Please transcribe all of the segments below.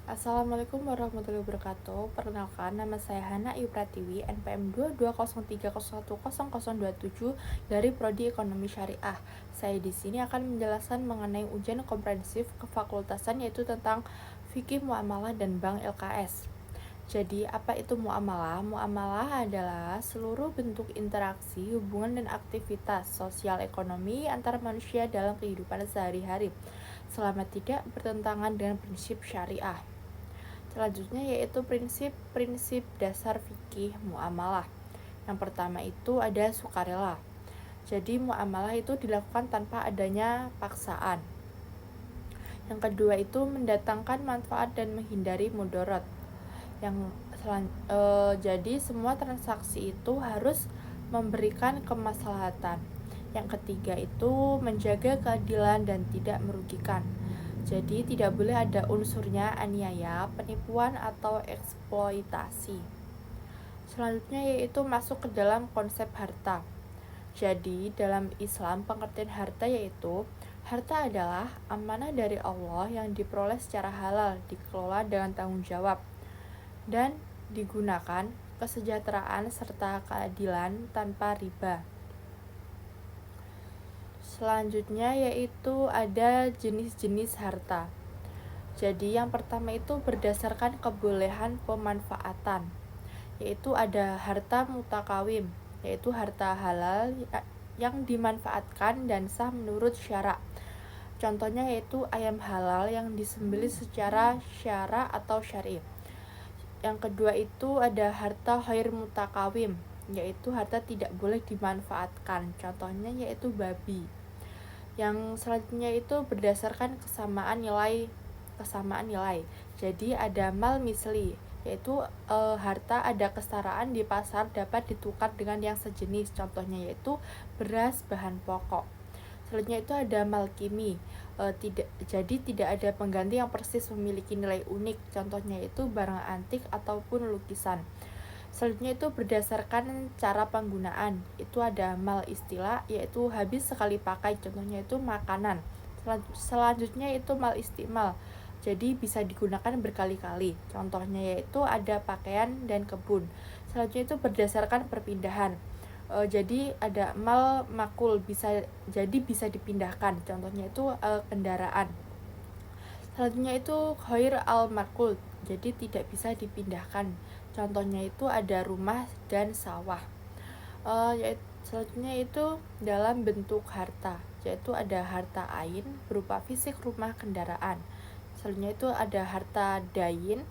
Assalamualaikum warahmatullahi wabarakatuh. Perkenalkan, nama saya Hana Ayu Pratiwi, NPM 2203010027 dari Prodi Ekonomi Syariah. Saya di sini akan menjelaskan mengenai ujian komprehensif kefakultasan, yaitu tentang fikih muamalah dan bank LKS. Jadi, apa itu muamalah? Muamalah adalah seluruh bentuk interaksi, hubungan, dan aktivitas sosial ekonomi antara manusia dalam kehidupan sehari-hari, selama tidak bertentangan dengan prinsip syariah. Selanjutnya yaitu prinsip-prinsip dasar fikih muamalah. Yang pertama itu ada sukarela. Jadi muamalah itu dilakukan tanpa adanya paksaan. Yang kedua itu mendatangkan manfaat dan menghindari mudarat. Jadi semua transaksi itu harus memberikan kemaslahatan. Yang ketiga itu menjaga keadilan dan tidak merugikan. Jadi tidak boleh ada unsurnya aniaya, penipuan, atau eksploitasi. Selanjutnya yaitu masuk ke dalam konsep harta. Jadi dalam Islam pengertian harta yaitu harta adalah amanah dari Allah yang diperoleh secara halal, dikelola dengan tanggung jawab, dan digunakan kesejahteraan serta keadilan tanpa riba. Selanjutnya yaitu ada jenis-jenis harta. Jadi yang pertama itu berdasarkan kebolehan pemanfaatan, yaitu ada harta mutakawim, yaitu harta halal yang dimanfaatkan dan sah menurut syara. Contohnya yaitu ayam halal yang disembelih secara syara atau syar'i. Yang kedua itu ada harta ghair mutakawim, yaitu harta tidak boleh dimanfaatkan. Contohnya yaitu babi. Yang selanjutnya itu berdasarkan kesamaan nilai. Jadi ada mal misli, yaitu harta ada kesetaraan di pasar dapat ditukar dengan yang sejenis. Contohnya yaitu beras bahan pokok. Selanjutnya itu ada mal kimi, tidak ada pengganti yang persis memiliki nilai unik. Contohnya itu barang antik ataupun lukisan. Selanjutnya itu berdasarkan cara penggunaan, itu ada mal istilah, yaitu habis sekali pakai. Contohnya itu makanan. Selanjutnya itu mal istimal, jadi bisa digunakan berkali-kali. Contohnya yaitu ada pakaian dan kebun. Selanjutnya itu berdasarkan perpindahan. Jadi ada mal makul, bisa dipindahkan. Contohnya itu kendaraan. Selanjutnya itu ghair al makul, jadi tidak bisa dipindahkan. Contohnya itu ada rumah dan sawah. Selanjutnya itu dalam bentuk harta, yaitu ada harta ain berupa fisik rumah kendaraan. Selanjutnya itu ada harta dain,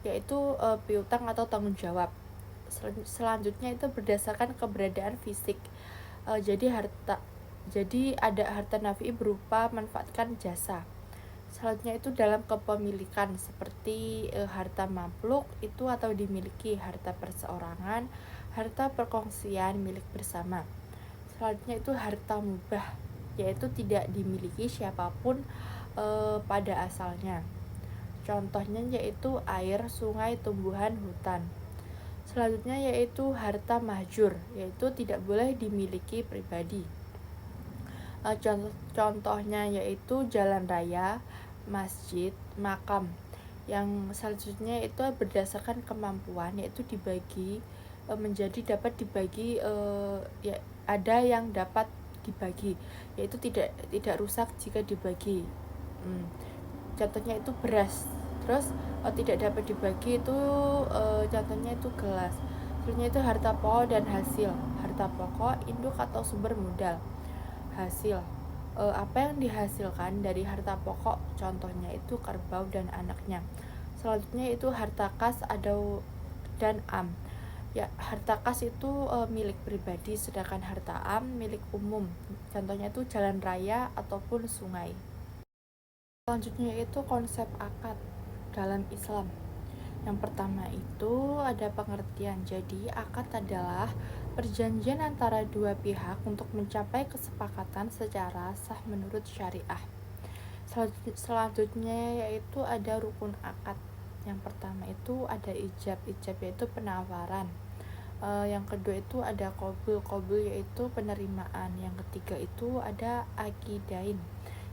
yaitu piutang atau tanggung jawab. Selanjutnya itu berdasarkan keberadaan fisik. Jadi ada harta nafi berupa manfaatkan jasa. Selanjutnya itu dalam kepemilikan, seperti harta mamluk itu atau dimiliki, harta perseorangan, harta perkongsian milik bersama. Selanjutnya itu harta mubah, yaitu tidak dimiliki siapapun pada asalnya. Contohnya yaitu air, sungai, tumbuhan, hutan. Selanjutnya yaitu harta mahjur, yaitu tidak boleh dimiliki pribadi. Contohnya yaitu jalan raya, masjid, makam. Yang selanjutnya itu berdasarkan kemampuan, yaitu dibagi dapat dibagi, ya ada yang dapat dibagi, yaitu tidak rusak jika dibagi. Contohnya itu beras. Terus tidak dapat dibagi itu contohnya itu gelas. Selanjutnya itu harta pokok dan hasil. Harta pokok, induk atau sumber modal. Hasil, apa yang dihasilkan dari harta pokok, contohnya itu kerbau dan anaknya. Selanjutnya itu harta kas dan am. Ya, harta kas itu milik pribadi, sedangkan harta am milik umum. Contohnya itu jalan raya ataupun sungai. Selanjutnya itu konsep akad dalam Islam. Yang pertama itu ada pengertian. Jadi akad adalah perjanjian antara dua pihak untuk mencapai kesepakatan secara sah menurut syariah. Selanjutnya yaitu ada rukun akad. Yang pertama itu ada ijab yaitu penawaran. Yang kedua itu ada qabul yaitu penerimaan. Yang ketiga itu ada akidain,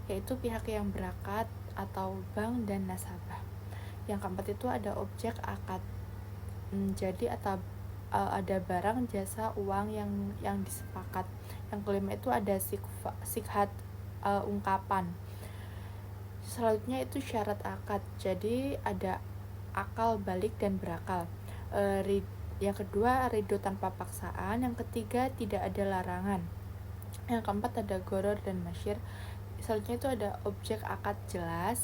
yaitu pihak yang berakad atau bank dan nasabah. Yang keempat itu ada objek akad. Jadi atau ada barang, jasa, uang yang disepakat. Yang kelima itu ada sikhat, ungkapan. Selanjutnya itu syarat akad. Jadi ada akal, balik, dan berakal. Yang kedua ridho tanpa paksaan. Yang ketiga tidak ada larangan. Yang keempat ada goror dan masyir. Selanjutnya itu ada objek akad jelas.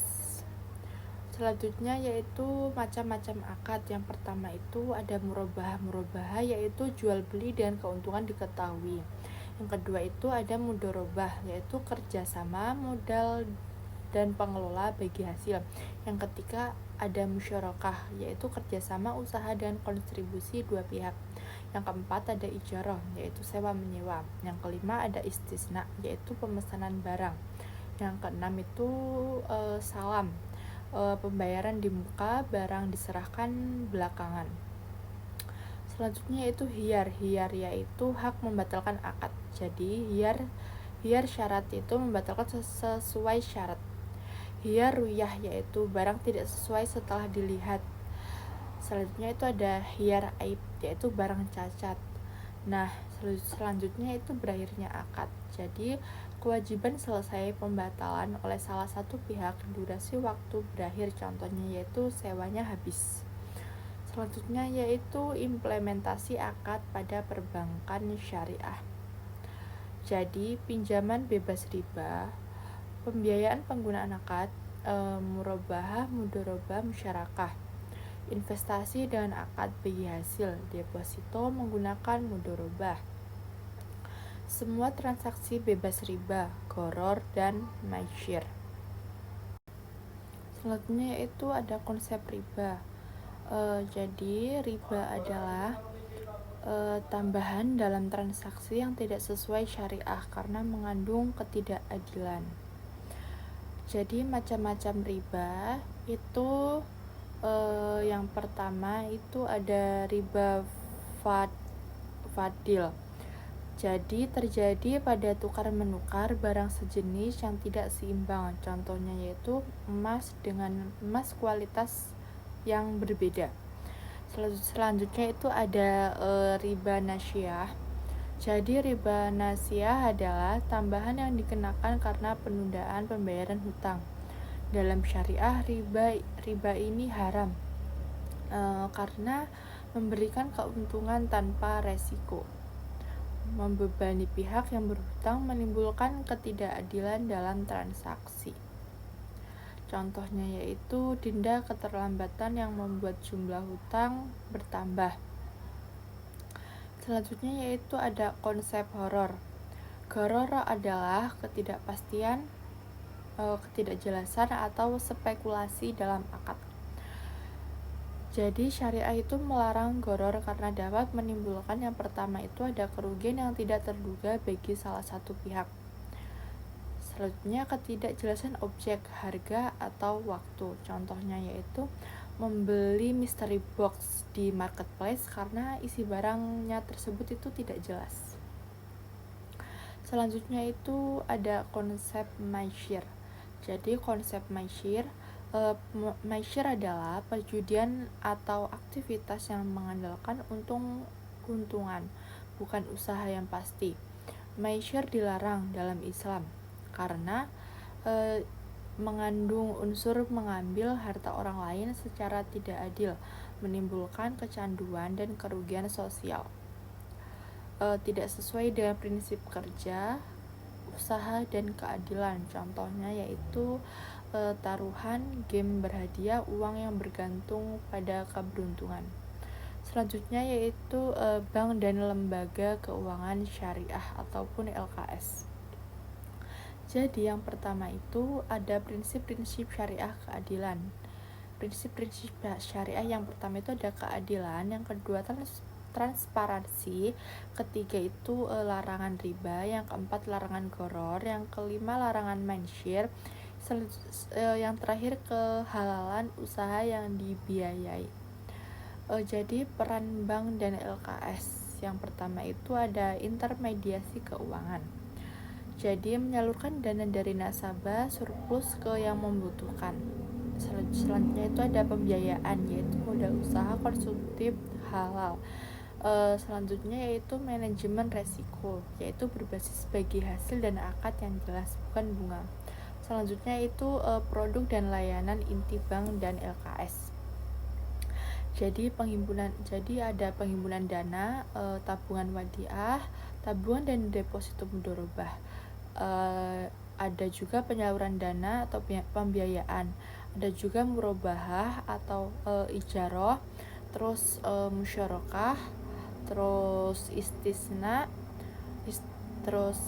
Selanjutnya yaitu macam-macam akad. Yang pertama itu ada murabahah, yaitu jual beli dengan keuntungan diketahui. Yang kedua itu ada mudorobah, yaitu kerjasama modal dan pengelola bagi hasil. Yang ketiga ada musyarakah, yaitu kerjasama usaha dan kontribusi dua pihak. Yang keempat ada ijarah, yaitu sewa menyewa. Yang kelima ada istisna, yaitu pemesanan barang. Yang keenam itu salam, pembayaran di muka, barang diserahkan belakangan. Selanjutnya itu hiyar yaitu hak membatalkan akad. Jadi hiyar syarat itu membatalkan sesuai syarat. Hiyar ruyah yaitu barang tidak sesuai setelah dilihat. Selanjutnya itu ada hiyar aib, yaitu barang cacat. Nah, selanjutnya itu berakhirnya akad. Jadi kewajiban selesai pembatalan oleh salah satu pihak, durasi waktu berakhir, contohnya yaitu sewanya habis. Selanjutnya yaitu implementasi akad pada perbankan syariah. Jadi pinjaman bebas riba, pembiayaan penggunaan akad, murabahah, mudorobah, musyarakah. Investasi dengan akad bagi hasil, deposito menggunakan mudorobah. Semua transaksi bebas riba, goror, dan masyir. Selanjutnya yaitu ada konsep riba. Jadi riba adalah tambahan dalam transaksi yang tidak sesuai syariah karena mengandung ketidakadilan. Jadi macam-macam riba itu yang pertama itu ada riba fadil. Jadi terjadi pada tukar menukar barang sejenis yang tidak seimbang. Contohnya yaitu emas dengan emas kualitas yang berbeda. Selanjutnya itu ada riba nasyiyah. Jadi riba nasyiyah adalah tambahan yang dikenakan karena penundaan pembayaran hutang. Dalam syariah riba ini haram karena memberikan keuntungan tanpa resiko, membebani pihak yang berhutang, menimbulkan ketidakadilan dalam transaksi. Contohnya yaitu denda keterlambatan yang membuat jumlah hutang bertambah. Selanjutnya yaitu ada konsep horor. Horor adalah ketidakpastian, ketidakjelasan atau spekulasi dalam akad. Jadi syariah itu melarang goror karena dapat menimbulkan yang pertama itu ada kerugian yang tidak terduga bagi salah satu pihak. Selanjutnya ketidakjelasan objek, harga, atau waktu. Contohnya yaitu membeli mystery box di marketplace karena isi barangnya tersebut itu tidak jelas. Selanjutnya itu ada konsep masyir. Jadi konsep masyir adalah perjudian atau aktivitas yang mengandalkan untungan, bukan usaha yang pasti. Masyir dilarang dalam Islam karena mengandung unsur mengambil harta orang lain secara tidak adil, menimbulkan kecanduan dan kerugian sosial. Tidak sesuai dengan prinsip kerja, usaha, dan keadilan. Contohnya yaitu taruhan, game berhadiah, uang yang bergantung pada keberuntungan. Selanjutnya yaitu bank dan lembaga keuangan syariah ataupun LKS. Jadi yang pertama itu ada prinsip-prinsip syariah keadilan. Prinsip-prinsip syariah yang pertama itu ada keadilan, yang kedua transparansi, ketiga itu larangan riba, yang keempat larangan goror, yang kelima larangan masyir, yang terakhir kehalalan usaha yang dibiayai. Jadi peran bank dan LKS yang pertama itu ada intermediasi keuangan. Jadi menyalurkan dana dari nasabah surplus ke yang membutuhkan. selanjutnya itu ada pembiayaan, yaitu modal usaha konsumtif halal. Selanjutnya yaitu manajemen resiko, yaitu berbasis bagi hasil dan akad yang jelas, bukan bunga. Selanjutnya itu produk dan layanan inti bank dan LKS. Jadi ada penghimpunan dana, tabungan wadiah, tabungan dan deposito mudorobah. Ada juga penyaluran dana atau pembiayaan. Ada juga murabahah atau ijaroh, terus musyarakah, terus istisna, terus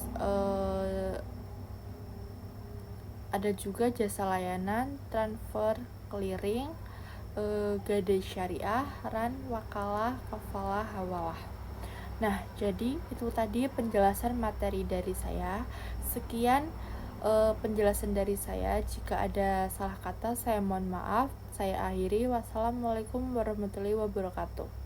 ada juga jasa layanan, transfer, clearing, gadai syariah, ran, wakalah, kafalah, hawalah. Nah, jadi itu tadi penjelasan materi dari saya. Sekian penjelasan dari saya. Jika ada salah kata, saya mohon maaf. Saya akhiri. Wassalamualaikum warahmatullahi wabarakatuh.